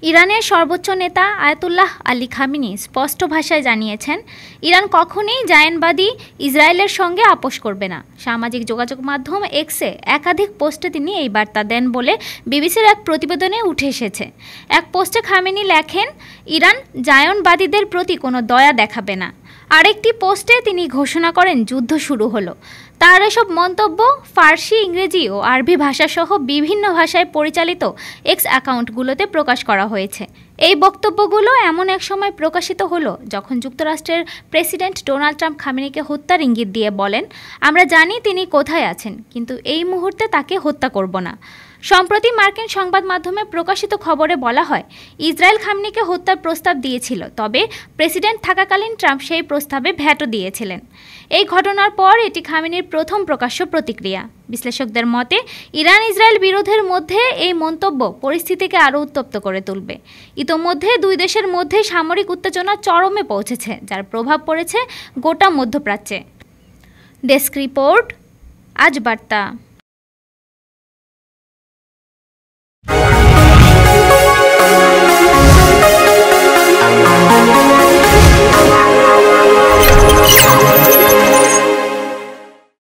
ইরানের সর্বোচ্চ নেতা আয়াতুল্লাহ আলী খামেনি স্পষ্ট ভাষায় জানিয়েছেন, ইরান কখনোই জায়নবাদী ইসরায়েলের সঙ্গে আপোষ করবে না। সামাজিক যোগাযোগ মাধ্যম এক্সে একাধিক পোস্টে তিনি এই বার্তা দেন বলে বিবিসির এক প্রতিবেদনে উঠে এসেছে। এক পোস্টে খামেনি লেখেন, ইরান জায়নবাদীদের প্রতি কোনো দয়া দেখাবে না। আরেকটি পোস্টে তিনি ঘোষণা করেন যুদ্ধ শুরু হলো। তার এসব মন্তব্য ফার্সি, ইংরেজি ও আরবি ভাষাসহ বিভিন্ন ভাষায় পরিচালিত এক্স অ্যাকাউন্টগুলোতে প্রকাশ করা হয়েছে। এই বক্তব্যগুলো এমন এক সময় প্রকাশিত হলো যখন যুক্তরাষ্ট্রের প্রেসিডেন্ট ডোনাল্ড ট্রাম্প খামেনিকে হত্যার ইঙ্গিত দিয়ে বলেন, আমরা জানি তিনি কোথায় আছেন, কিন্তু এই মুহূর্তে তাকে হত্যা করব না। সম্প্রতি মার্কিন সংবাদ মাধ্যমে প্রকাশিত খবরে বলা হয়, ইসরায়েল খামেনিকে হত্যার প্রস্তাব দিয়েছিল, তবে প্রেসিডেন্ট থাকাকালীন ট্রাম্প সেই প্রস্তাবে ভ্যাটো দিয়েছিলেন। এই ঘটনার পর এটি খামেনির প্রথম প্রকাশ্য প্রতিক্রিয়া। বিশ্লেষকদের মতে, ইরান ইসরায়েল বিরোধের মধ্যে এই মন্তব্য পরিস্থিতিকে আরও উত্তপ্ত করে তুলবে। ইতোমধ্যে দুই দেশের মধ্যে সামরিক উত্তেজনা চরমে পৌঁছেছে, যার প্রভাব পড়েছে গোটা মধ্যপ্রাচ্যে। ডেস্ক রিপোর্ট, আজ বার্তা।